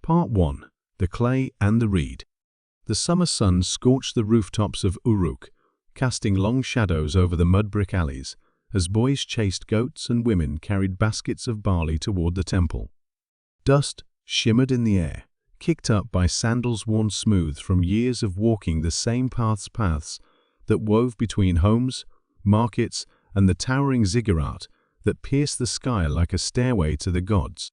Part 1. The Clay and the Reed. The summer sun scorched the rooftops of Uruk, casting long shadows over the mud-brick alleys, as boys chased goats and women carried baskets of barley toward the temple. Dust shimmered in the air, kicked up by sandals worn smooth from years of walking the same paths that wove between homes, markets, and the towering ziggurat that pierced the sky like a stairway to the gods.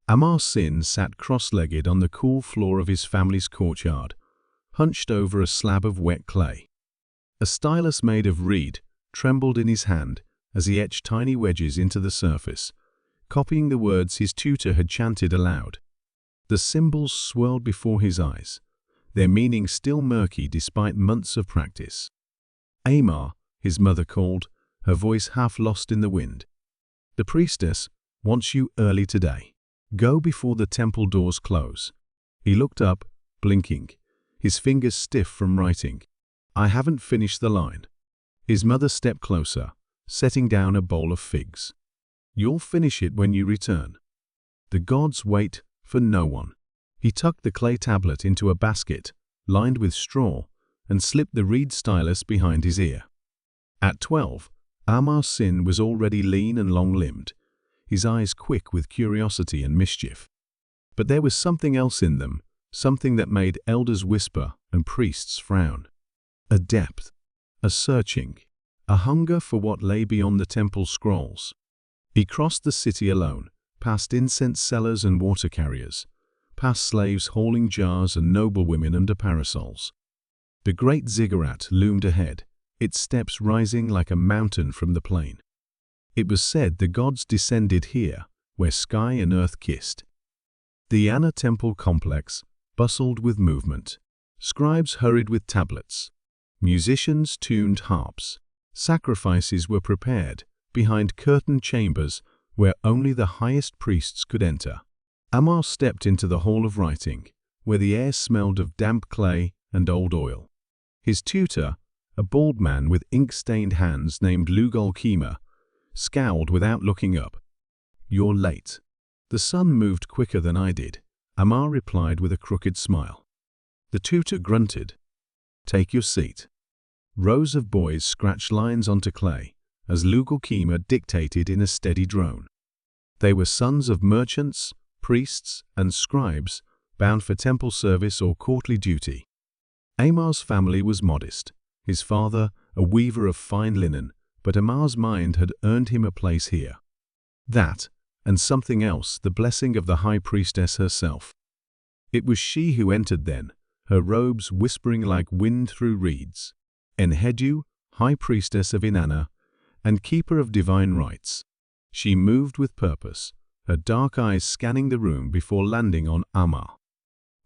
Amar-Sin sat cross-legged on the cool floor of his family's courtyard, hunched over a slab of wet clay. A stylus made of reed trembled in his hand as he etched tiny wedges into the surface, copying the words his tutor had chanted aloud. The symbols swirled before his eyes, their meaning still murky despite months of practice. Amar, his mother called, her voice half lost in the wind. The priestess wants you early today. Go before the temple doors close. He looked up, blinking, his fingers stiff from writing. I haven't finished the line. His mother stepped closer, setting down a bowl of figs. You'll finish it when you return. The gods wait for no one. He tucked the clay tablet into a basket, lined with straw, and slipped the reed stylus behind his ear. At 12, Amar-Sin was already lean and long-limbed, his eyes quick with curiosity and mischief. But there was something else in them, something that made elders whisper and priests frown. A depth, a searching, a hunger for what lay beyond the temple scrolls. He crossed the city alone, past incense sellers and water carriers, past slaves hauling jars and noblewomen under parasols. The great ziggurat loomed ahead, its steps rising like a mountain from the plain. It was said the gods descended here, where sky and earth kissed. The Inanna temple complex bustled with movement. Scribes hurried with tablets. Musicians tuned harps. Sacrifices were prepared behind curtained chambers where only the highest priests could enter. Amar stepped into the hall of writing, where the air smelled of damp clay and old oil. His tutor, a bald man with ink-stained hands named Lugol-Kima, scowled without looking up. You're late. The sun moved quicker than I did, Amar replied with a crooked smile. The tutor grunted. Take your seat. Rows of boys scratched lines onto clay, as Lugol-Kima dictated in a steady drone. They were sons of merchants, priests, and scribes, bound for temple service or courtly duty. Amar's family was modest, his father a weaver of fine linen, but Amar's mind had earned him a place here. That, and something else, the blessing of the high priestess herself. It was she who entered then, her robes whispering like wind through reeds. Enhedu, high priestess of Inanna, and keeper of divine rights. She moved with purpose, her dark eyes scanning the room before landing on Amar.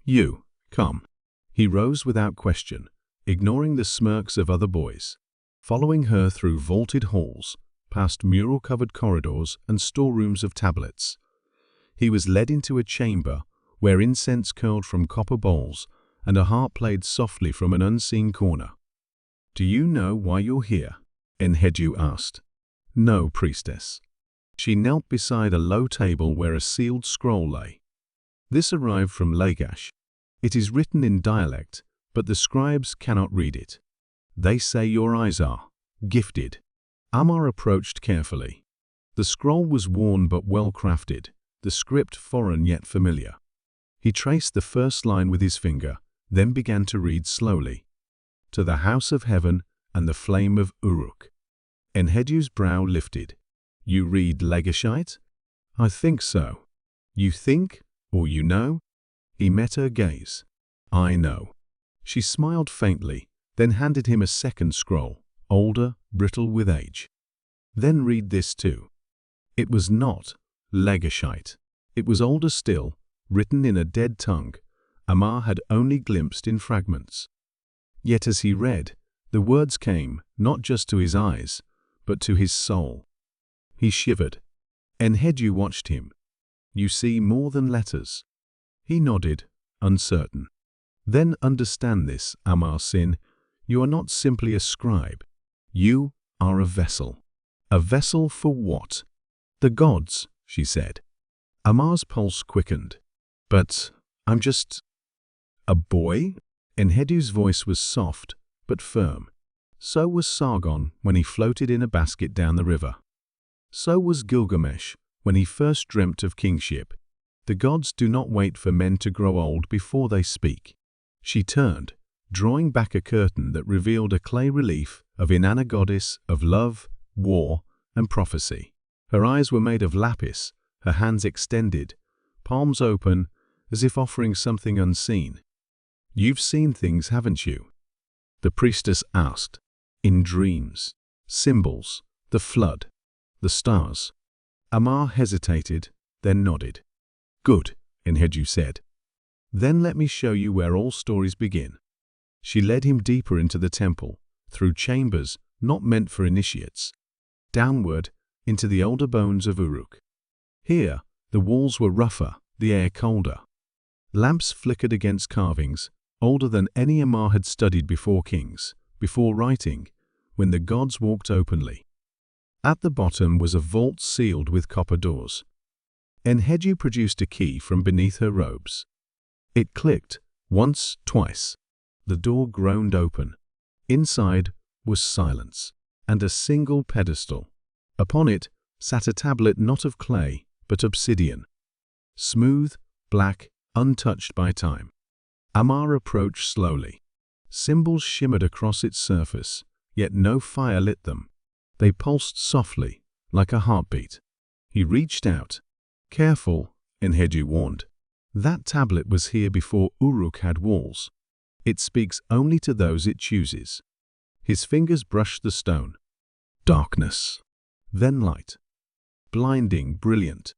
You, come. He rose without question, ignoring the smirks of other boys. Following her through vaulted halls, past mural-covered corridors and storerooms of tablets. He was led into a chamber where incense curled from copper bowls and a harp played softly from an unseen corner. Do you know why you're here? Enhedu asked. No, priestess. She knelt beside a low table where a sealed scroll lay. This arrived from Lagash. It is written in dialect, but the scribes cannot read it. They say your eyes are gifted. Amar approached carefully. The scroll was worn but well crafted, the script foreign yet familiar. He traced the first line with his finger, then began to read slowly. To the house of heaven and the flame of Uruk. Enhedu's brow lifted. You read Legashite? I think so. You think, or you know? He met her gaze. I know. She smiled faintly, then handed him a second scroll, older, brittle with age. Then read this too. It was not Legashite. It was older still, written in a dead tongue Amar had only glimpsed in fragments. Yet as he read, the words came not just to his eyes, but to his soul. He shivered. Enhedu watched him. You see more than letters. He nodded, uncertain. Then understand this, Amar-Sin. You are not simply a scribe. You are a vessel. A vessel for what? The gods, she said. Amar's pulse quickened. But I'm just a boy? Enhedu's voice was soft, but firm. So was Sargon when he floated in a basket down the river. So was Gilgamesh when he first dreamt of kingship. The gods do not wait for men to grow old before they speak. She turned, drawing back a curtain that revealed a clay relief of Inanna, goddess of love, war, and prophecy. Her eyes were made of lapis, her hands extended, palms open, as if offering something unseen. "You've seen things, haven't you?" the priestess asked. "In dreams. Symbols, the flood, the stars." Amar hesitated, then nodded. "Good," Enhedu said. "Then let me show you where all stories begin." She led him deeper into the temple, through chambers not meant for initiates, downward into the older bones of Uruk. Here, the walls were rougher, the air colder. Lamps flickered against carvings, older than any Amar had studied before kings, before writing, when the gods walked openly. At the bottom was a vault sealed with copper doors. Enhedu produced a key from beneath her robes. It clicked, once, twice. The door groaned open. Inside was silence, and a single pedestal. Upon it sat a tablet not of clay, but obsidian. Smooth, black, untouched by time. Amar approached slowly. Symbols shimmered across its surface, yet no fire lit them. They pulsed softly, like a heartbeat. He reached out. "Careful," Enhedu warned. "That tablet was here before Uruk had walls. It speaks only to those it chooses." His fingers brushed the stone. Darkness. Then light. Blinding, brilliant.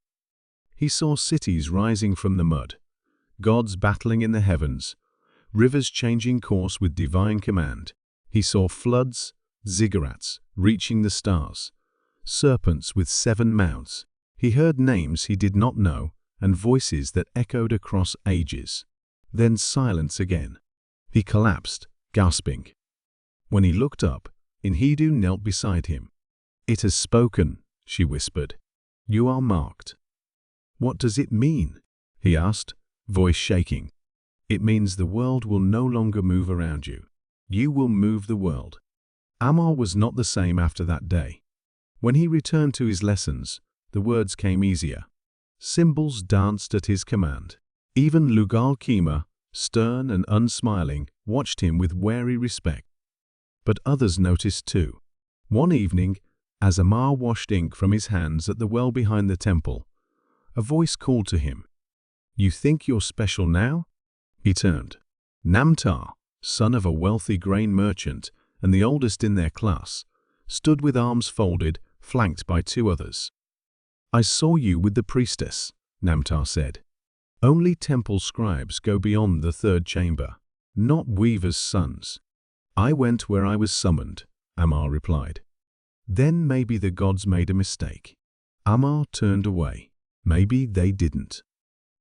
He saw cities rising from the mud, gods battling in the heavens, rivers changing course with divine command. He saw floods, ziggurats reaching the stars, serpents with 7 mouths. He heard names he did not know and voices that echoed across ages. Then silence again. He collapsed, gasping. When he looked up, Enhedu knelt beside him. "It has spoken," she whispered. "You are marked." "What does it mean?" he asked, voice shaking. "It means the world will no longer move around you. You will move the world." Amar was not the same after that day. When he returned to his lessons, the words came easier. Symbols danced at his command. Even Lugal-Kima, stern and unsmiling, watched him with wary respect. But others noticed too. One evening, as Amar washed ink from his hands at the well behind the temple, a voice called to him. "You think you're special now?" He turned. Namtar, son of a wealthy grain merchant and the oldest in their class, stood with arms folded, flanked by 2 others. "I saw you with the priestess," Namtar said. "Only temple scribes go beyond the 3rd chamber, not weavers' sons." "I went where I was summoned," Amar replied. "Then maybe the gods made a mistake." Amar turned away. Maybe they didn't.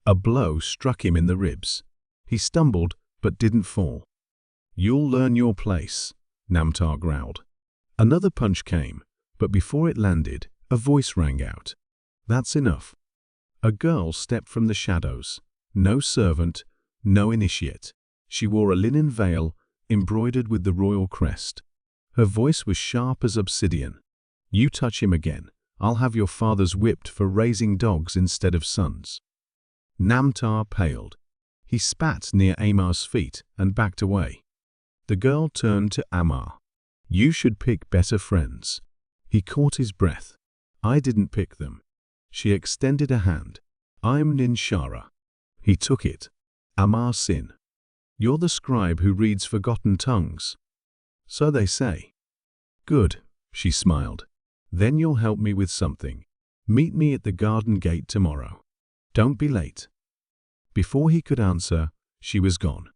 A blow struck him in the ribs. He stumbled, but didn't fall. "You'll learn your place," Namtar growled. Another punch came, but before it landed, a voice rang out. "That's enough." A girl stepped from the shadows. No servant, no initiate. She wore a linen veil, embroidered with the royal crest. Her voice was sharp as obsidian. "You touch him again, I'll have your fathers whipped for raising dogs instead of sons." Namtar paled. He spat near Amar's feet and backed away. The girl turned to Amar. "You should pick better friends." He caught his breath. "I didn't pick them." She extended a hand. "I'm Ninshara." He took it. "Amar-Sin. You're the scribe who reads forgotten tongues." "So they say." "Good," she smiled. "Then you'll help me with something. Meet me at the garden gate tomorrow. Don't be late." Before he could answer, she was gone.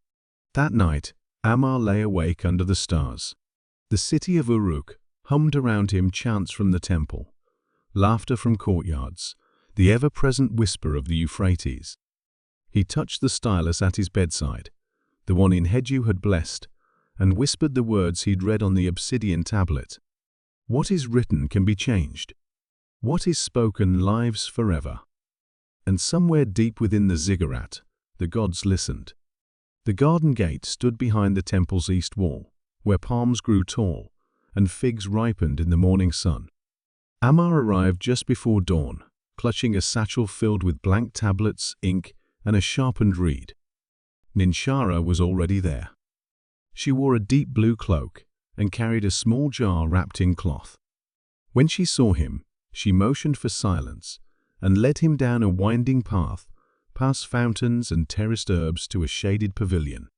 That night, Amar lay awake under the stars. The city of Uruk hummed around him, chants from the temple, laughter from courtyards, the ever-present whisper of the Euphrates. He touched the stylus at his bedside, the one Enhedu had blessed, and whispered the words he'd read on the obsidian tablet. What is written can be changed. What is spoken lives forever. And somewhere deep within the ziggurat, the gods listened. The garden gate stood behind the temple's east wall, where palms grew tall and figs ripened in the morning sun. Amar arrived just before dawn, clutching a satchel filled with blank tablets, ink, and a sharpened reed. Ninshara was already there. She wore a deep blue cloak and carried a small jar wrapped in cloth. When she saw him, she motioned for silence and led him down a winding path, past fountains and terraced herbs to a shaded pavilion.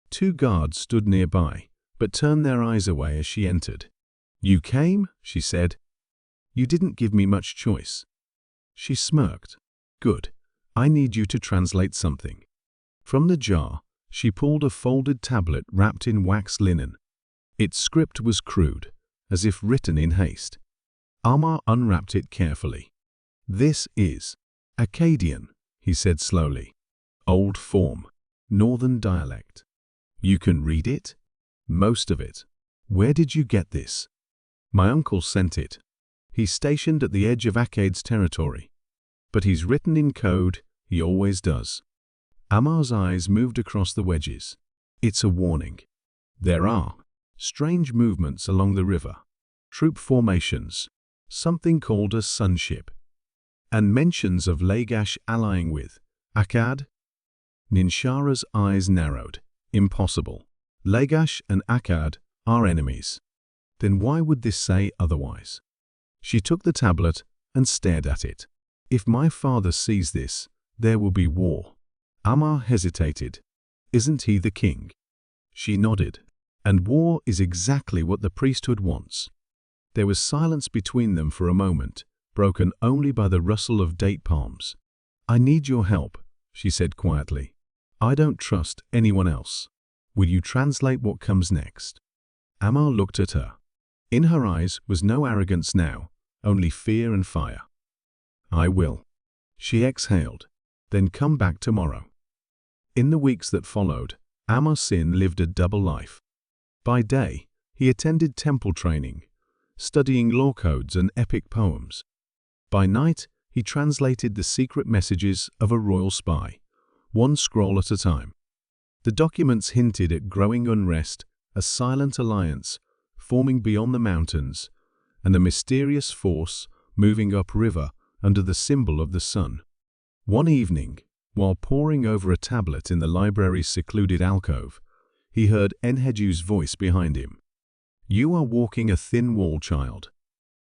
2 guards stood nearby, but turned their eyes away as she entered. "You came?" she said. "You didn't give me much choice." She smirked. "Good. I need you to translate something." From the jar, she pulled a folded tablet wrapped in waxed linen. Its script was crude, as if written in haste. Amar unwrapped it carefully. "This is Akkadian," he said slowly. "Old form, northern dialect. You can read it?" "Most of it." "Where did you get this?" "My uncle sent it. He's stationed at the edge of Akkad's territory. But he's written in code, he always does." Amar's eyes moved across the wedges. "It's a warning. There are strange movements along the river, troop formations, something called a sunship, and mentions of Lagash allying with Akkad." Ninshara's eyes narrowed. "Impossible. Lagash and Akkad are enemies. Then why would this say otherwise?" She took the tablet and stared at it. "If my father sees this, there will be war." Amar hesitated. "Isn't he the king?" She nodded. "And war is exactly what the priesthood wants." There was silence between them for a moment, broken only by the rustle of date palms. "I need your help," she said quietly. "I don't trust anyone else. Will you translate what comes next?" Amar looked at her. In her eyes was no arrogance now, only fear and fire. "I will." She exhaled. "Then come back tomorrow." In the weeks that followed, Amar-Sin lived a double life. By day, he attended temple training, studying law codes and epic poems. By night, he translated the secret messages of a royal spy, one scroll at a time. The documents hinted at growing unrest, a silent alliance forming beyond the mountains, and a mysterious force moving upriver under the symbol of the sun. One evening, while poring over a tablet in the library's secluded alcove, he heard Enhedu's voice behind him. "You are walking a thin wall, child."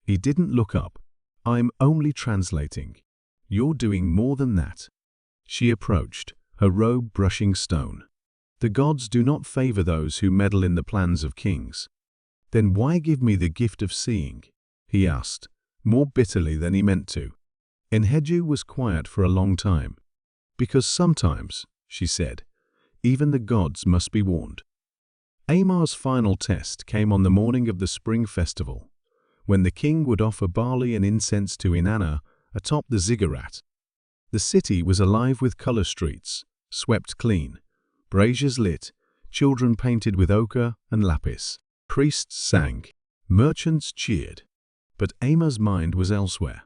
He didn't look up. "I'm only translating. You're doing more than that." She approached, her robe brushing stone. "The gods do not favor those who meddle in the plans of kings." "Then why give me the gift of seeing?" he asked, more bitterly than he meant to. Enhedu was quiet for a long time. "Because sometimes," she said, "even the gods must be warned." Amar's final test came on the morning of the spring festival, when the king would offer barley and incense to Inanna atop the ziggurat. The city was alive with color streets, swept clean, braziers lit, children painted with ochre and lapis. Priests sang, merchants cheered, but Amar's mind was elsewhere.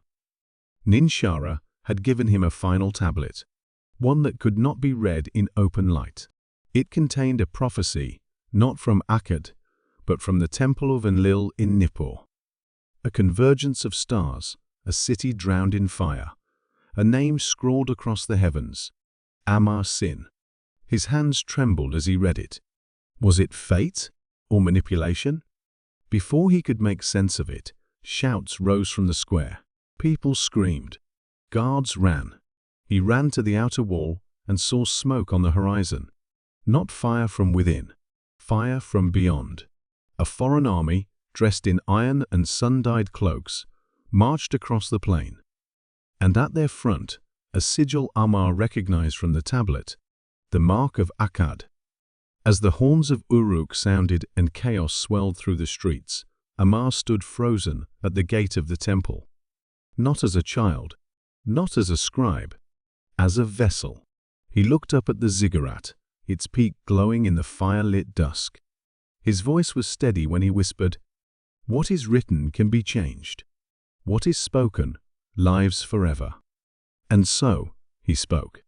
Ninshara had given him a final tablet, one that could not be read in open light. It contained a prophecy, not from Akkad, but from the temple of Enlil in Nippur. A convergence of stars, a city drowned in fire, a name scrawled across the heavens, Amar-Sin. His hands trembled as he read it. Was it fate or manipulation? Before he could make sense of it, shouts rose from the square. People screamed. Guards ran. He ran to the outer wall and saw smoke on the horizon. Not fire from within, fire from beyond. A foreign army, dressed in iron and sun-dyed cloaks, marched across the plain. And at their front, a sigil Amar recognized from the tablet, the mark of Akkad. As the horns of Uruk sounded and chaos swelled through the streets, Amar stood frozen at the gate of the temple. Not as a child, not as a scribe, as a vessel. He looked up at the ziggurat, its peak glowing in the fire-lit dusk. His voice was steady when he whispered, "What is written can be changed. What is spoken lives forever." And so, he spoke.